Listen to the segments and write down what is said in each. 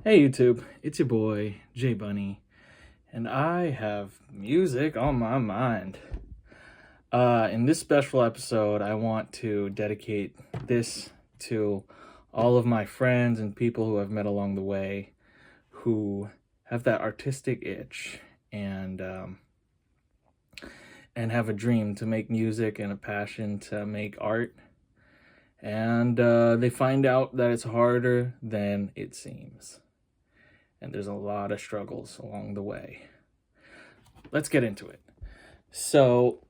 Hey YouTube, it's your boy JBunny, and I have music on my mind. In this special episode, I want to dedicate this to all of my friends and people who I've met along the way who have that artistic itch and have a dream to make music and a passion to make art. And they find out that it's harder than it seems. And there's a lot of struggles along the way. Let's get into it. So,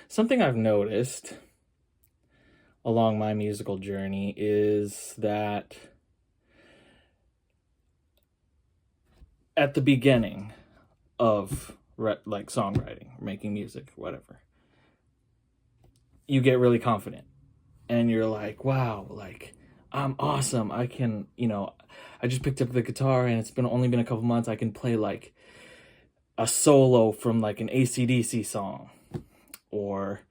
something I've noticed along my musical journey is that at the beginning of like songwriting, making music, whatever, you get really confident and you're like, wow, like I'm awesome. I can, I just picked up the guitar and it's only been a couple months. I can play like a solo from like an AC/DC song, or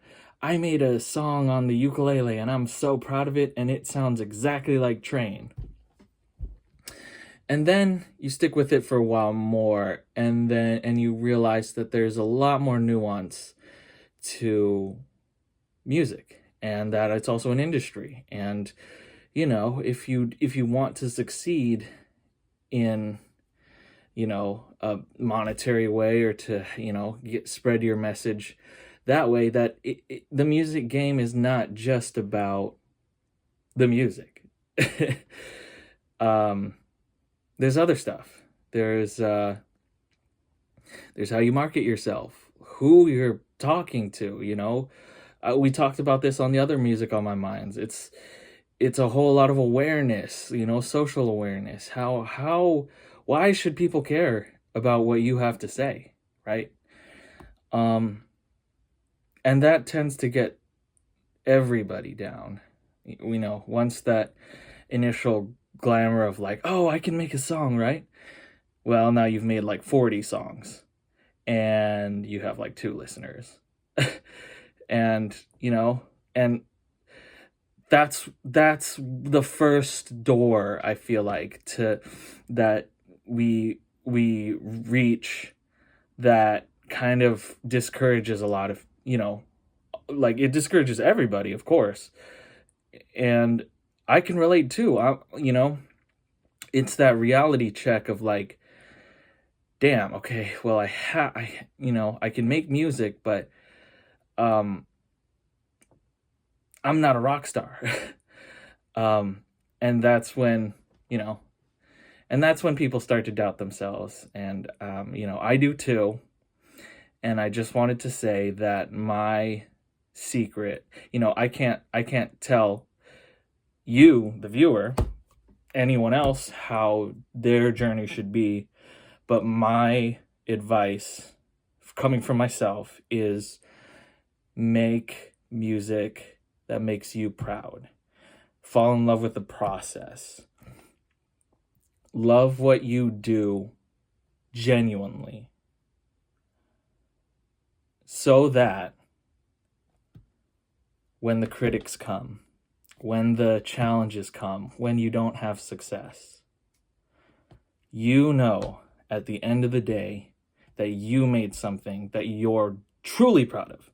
I made a song on the ukulele and I'm so proud of it and it sounds exactly like Train. And then you stick with it for a while more, and you realize that there's a lot more nuance to music and that it's also an industry. And if you want to succeed in a monetary way, or to spread your message that way, that the music game is not just about the music. There's other stuff. There's how you market yourself, who you're talking to. We talked about this on the other Music on My Minds. It's a whole lot of awareness, social awareness. Why should people care about what you have to say, right? And that tends to get everybody down. We know once that initial glamour of like, oh, I can make a song, right? Well, now you've made like 40 songs and you have like 2 listeners. and that's the first door, I feel like, to that we reach, that kind of discourages a lot of, like it discourages everybody, of course. And I can relate too. It's that reality check of like, damn, okay, well, I can make music, but I'm not a rock star. And that's when, people start to doubt themselves. And, I do too. And I just wanted to say that my secret, I can't tell you, the viewer, anyone else, how their journey should be. But my advice, coming from myself, is make music that makes you proud. Fall in love with the process. Love what you do genuinely, so that when the critics come, when the challenges come, when you don't have success, at the end of the day that you made something that you're truly proud of.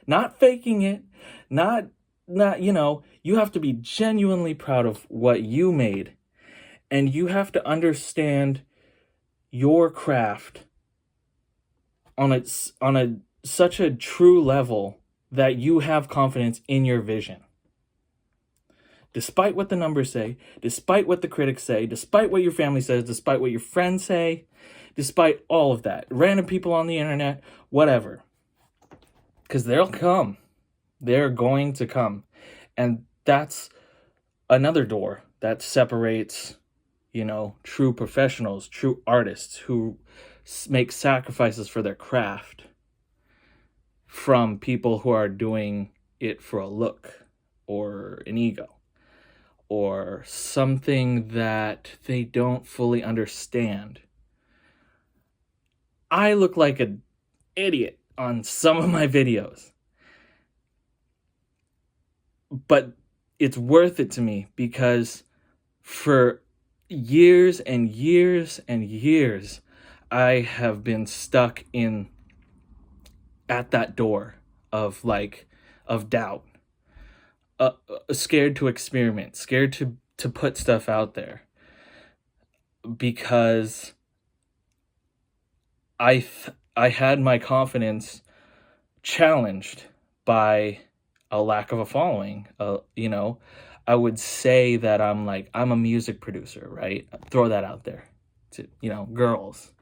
Not faking it, not you have to be genuinely proud of what you made. And you have to understand your craft on such a true level that you have confidence in your vision. Despite what the numbers say, despite what the critics say, despite what your family says, despite what your friends say, despite all of that, random people on the internet, whatever. Because they'll come. They're going to come. And that's another door that separates, true professionals, true artists who make sacrifices for their craft, from people who are doing it for a look or an ego or something that they don't fully understand. I look like an idiot on some of my videos, but it's worth it to me, because For years and years and years, I have been stuck in at that door of of doubt, scared to experiment, scared to put stuff out there because I had my confidence challenged by a lack of a following. I would say that I'm a music producer, right? Throw that out there to, girls,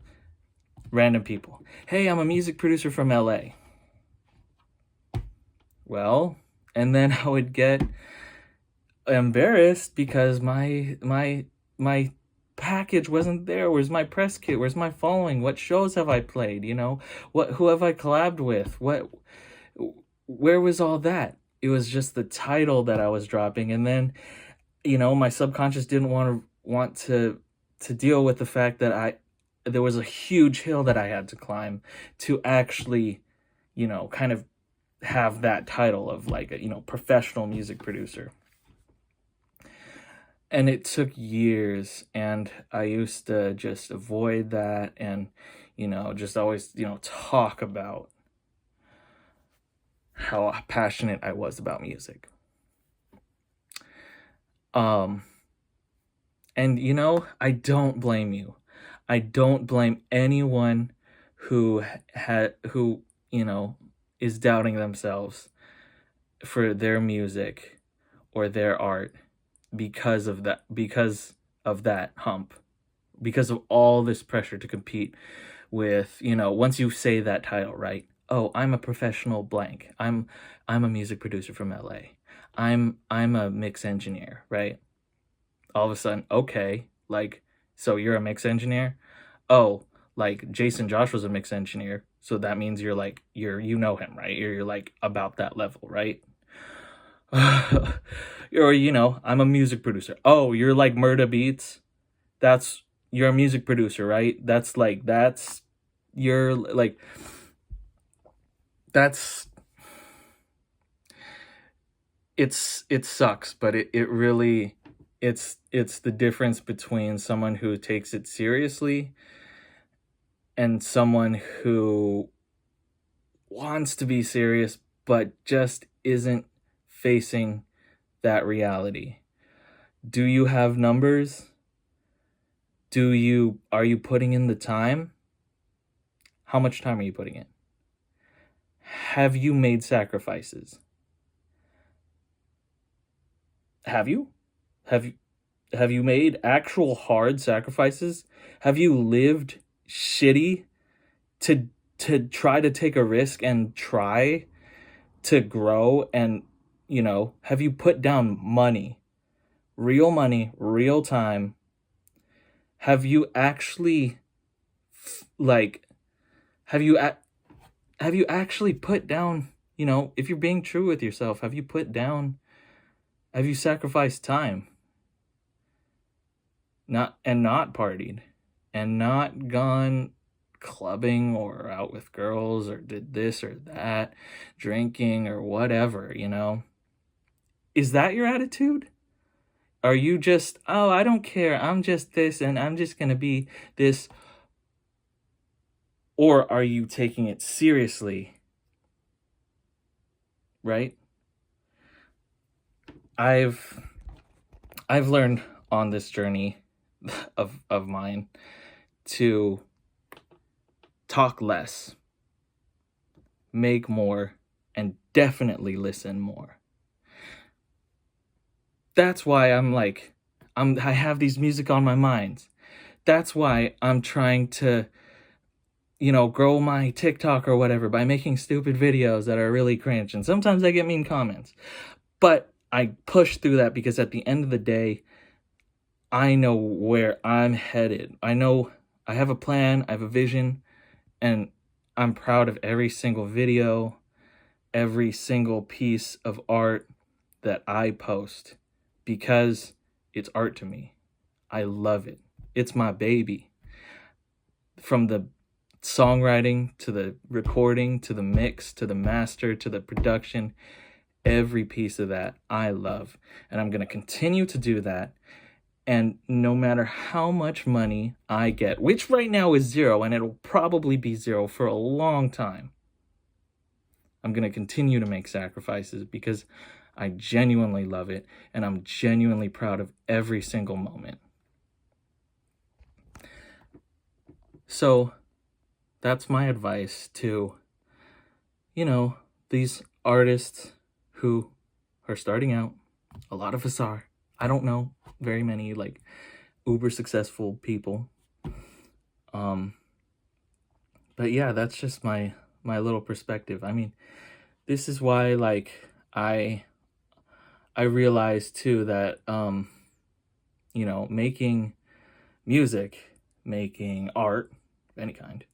random people. Hey, I'm a music producer from LA. Well, and then I would get embarrassed because my package wasn't there. Where's my press kit? Where's my following? What shows have I played? Who have I collabed with? Where was all that? It was just the title that I was dropping, and then my subconscious didn't want to deal with the fact that there was a huge hill that I had to climb to actually kind of have that title of like a professional music producer. And it took years, and I used to just avoid that and just always talk about how passionate I was about music. And I don't blame you. I don't blame anyone who is doubting themselves for their music or their art because of that hump, because of all this pressure to compete with, once you say that title, right? Oh, I'm a professional blank. I'm a music producer from LA. I'm a mix engineer, right? All of a sudden, okay, so you're a mix engineer? Oh, Jason Josh was a mix engineer, so that means you're him, right? You're about that level, right? Or I'm a music producer. Oh, you're like Murda Beats? You're a music producer, right? You're like that's it sucks, but it really it's the difference between someone who takes it seriously and someone who wants to be serious but just isn't facing that reality. Do you have numbers? Are you putting in the time? How much time are you putting in? Have you made sacrifices? Have you? Have you made actual hard sacrifices? Have you lived shitty to try to take a risk and try to grow? And have you put down money, real time? Have you actually have you actually put down, if you're being true with yourself, have you sacrificed time? Not partied and not gone clubbing or out with girls or did this or that, drinking or whatever, Is that your attitude? Are you just, oh, I don't care, I'm just this and I'm just going to be this? Or are you taking it seriously? Right? I've learned on this journey of mine to talk less, make more, and definitely listen more. That's why I have these music on my mind. That's why I'm trying to grow my TikTok or whatever by making stupid videos that are really cringe, and sometimes I get mean comments. But I push through that because at the end of the day, I know where I'm headed. I know I have a plan, I have a vision, and I'm proud of every single video, every single piece of art that I post because it's art to me. I love it. It's my baby. From the songwriting to the recording to the mix to the master to the production, every piece of that I love, and I'm going to continue to do that. And no matter how much money I get, which right now is zero, and it'll probably be zero for a long time, I'm going to continue to make sacrifices because I genuinely love it and I'm genuinely proud of every single moment. So that's my advice to, these artists who are starting out. A lot of us are. I don't know very many like uber successful people. But yeah, that's just my little perspective. I mean, this is why like I realized too that making music, making art of any kind,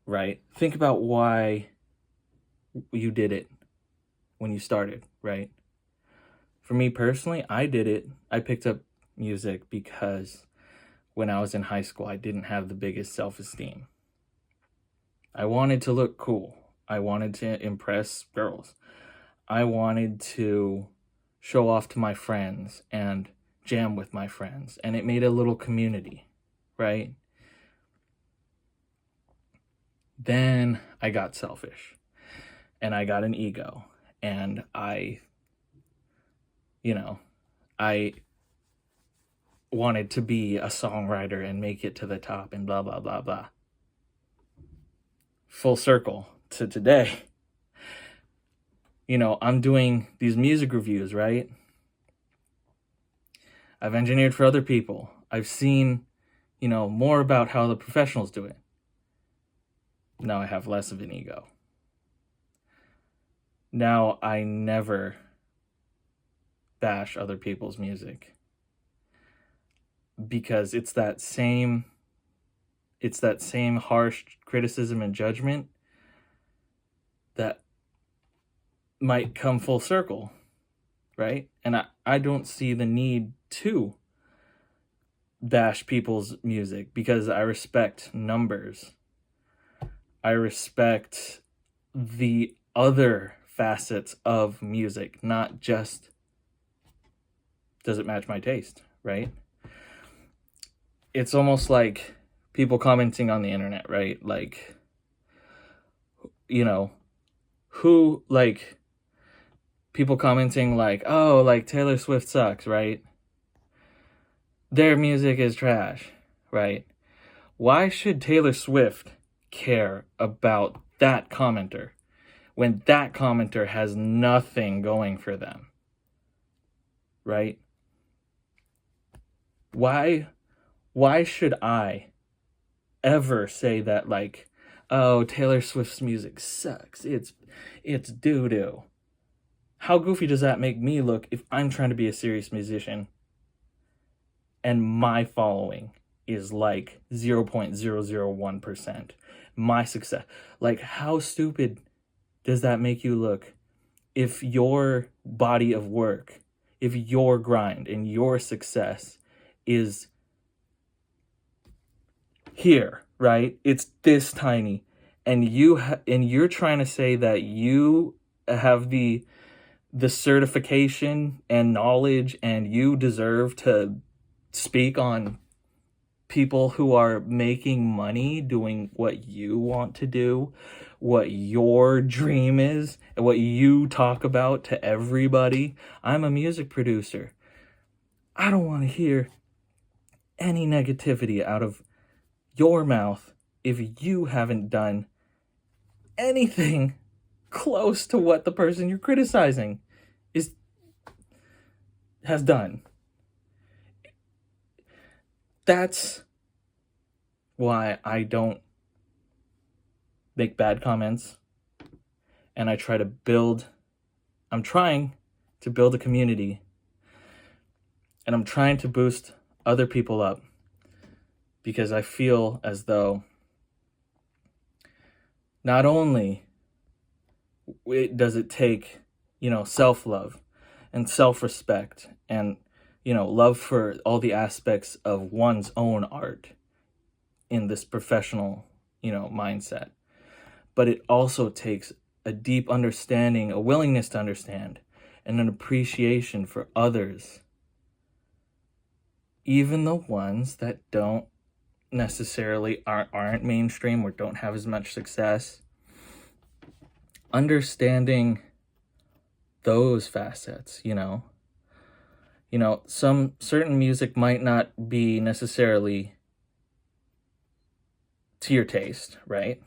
right? Think about why you did it when you started, right? For me personally, I did it. I picked up music because when I was in high school, I didn't have the biggest self-esteem. I wanted to look cool. I wanted to impress girls. I wanted to show off to my friends and jam with my friends. And it made a little community, right? Then I got selfish and I got an ego and I wanted to be a songwriter and make it to the top and blah, blah, blah, blah. Full circle to today. I'm doing these music reviews, right? I've engineered for other people. I've seen, more about how the professionals do it. Now I have less of an ego. Now I never bash other people's music because it's that same harsh criticism and judgment that might come full circle, right? And I don't see the need to bash people's music because I respect numbers. I respect the other facets of music, not just does it match my taste, right? It's almost like people commenting on the internet, right? Like, who, like, people commenting like, oh, like Taylor Swift sucks, right? Their music is trash, right? Why should Taylor Swift care about that commenter when that commenter has nothing going for them, right? Why should I ever say that like, oh, Taylor Swift's music sucks, it's doo-doo? How goofy does that make me look if I'm trying to be a serious musician and my following is like 0.001%? My success, like, how stupid does that make you look if your body of work, if your grind and your success is here, right? It's this tiny, and you're trying to say that you have the certification and knowledge and you deserve to speak on people who are making money doing what you want to do, what your dream is, and what you talk about to everybody. I'm a music producer. I don't want to hear any negativity out of your mouth if you haven't done anything close to what the person you're criticizing has done. That's why I don't make bad comments, and I'm trying to build a community, and I'm trying to boost other people up, because I feel as though not only does it take, self-love and self-respect and, love for all the aspects of one's own art in this professional, mindset, but it also takes a deep understanding, a willingness to understand, and an appreciation for others even the ones that don't necessarily aren't mainstream or don't have as much success, understanding those facets, some certain music might not be necessarily to your taste, right?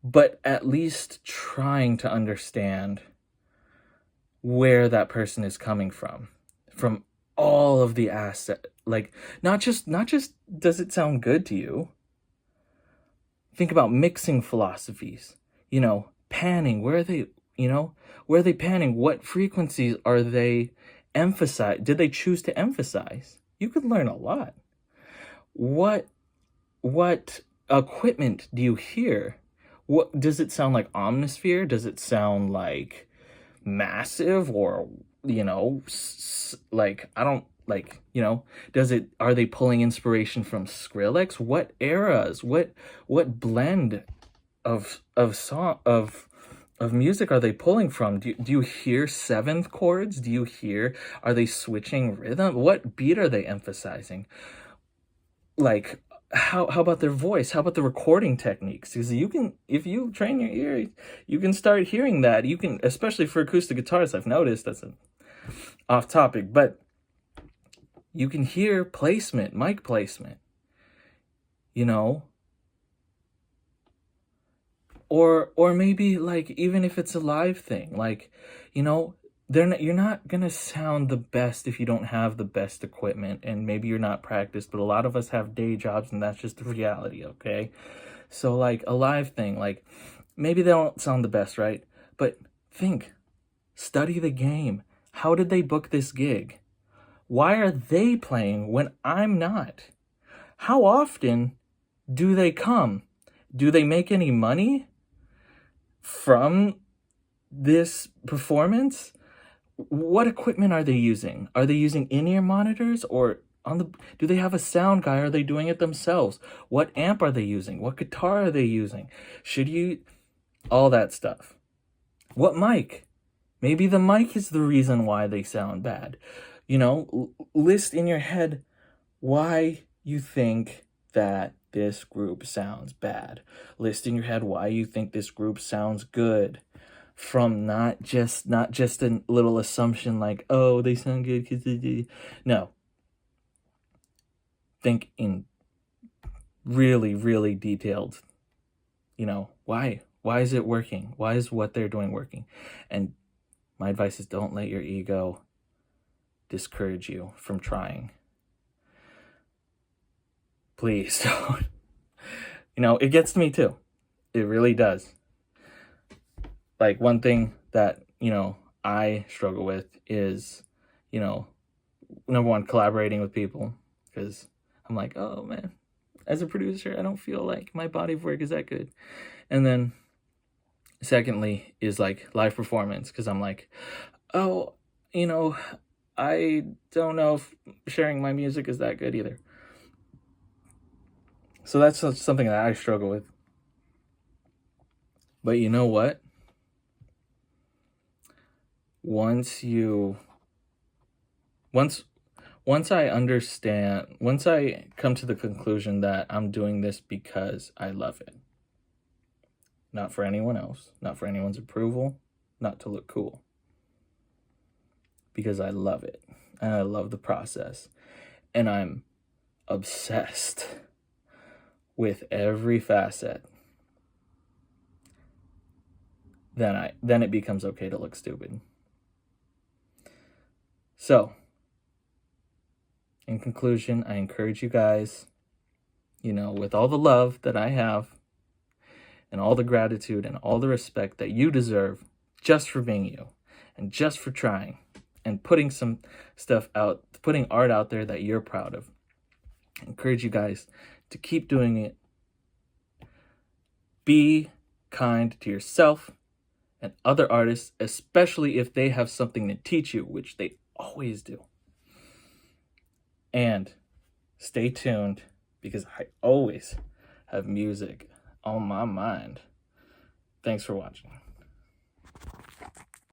But at least trying to understand where that person is coming from all of the asset, like not just does it sound good to you? Think about mixing philosophies, panning, where are they panning? What frequencies are they did they choose to emphasize? You could learn a lot. What equipment do you hear? What does it sound like? Omnisphere? Does it sound like massive, or like I don't like are they pulling inspiration from Skrillex? What eras? What blend of song of music are they pulling from? Do you hear seventh chords? Are they switching rhythm? What beat are they emphasizing? Like, how about their voice? How about the recording techniques? Because if you train your ear, you can start hearing that. You can, especially for acoustic guitars, I've noticed, that's an off topic, but you can hear placement, mic placement, or maybe like, even if it's a live thing, like, you're not gonna sound the best if you don't have the best equipment, and maybe you're not practiced, but a lot of us have day jobs, and that's just the reality, okay? So like a live thing, like maybe they don't sound the best, right? But study the game. How did they book this gig? Why are they playing when I'm not? How often do they come? Do they make any money from this performance? What equipment are they using? Are they using in-ear monitors, or do they have a sound guy? Are they doing it themselves? What amp are they using? What guitar are they using? All that stuff. What mic? Maybe the mic is the reason why they sound bad. List in your head why you think that this group sounds bad. List in your head why you think this group sounds good. From not just a little assumption like, oh, they sound good because they do. No. Think in really, really detailed, why is it working? Why is what they're doing working? And my advice is, don't let your ego discourage you from trying. Please don't. It gets to me too. It really does. Like, one thing that, I struggle with is, number one, collaborating with people, because I'm like, oh man, as a producer, I don't feel like my body of work is that good. And then secondly is like live performance, because I'm like, oh, I don't know if sharing my music is that good either. So that's something that I struggle with. But you know what? Once I understand, once I come to the conclusion that I'm doing this because I love it, not for anyone else, not for anyone's approval, not to look cool, because I love it and I love the process, and I'm obsessed with every facet, then it becomes okay to look stupid. So, in conclusion, I encourage you guys, with all the love that I have, and all the gratitude and all the respect that you deserve, just for being you, and just for trying, and putting some stuff out, putting art out there that you're proud of. I encourage you guys to keep doing it. Be kind to yourself and other artists, especially if they have something to teach you, which they always do. And stay tuned, because I always have music on my mind. Thanks for watching.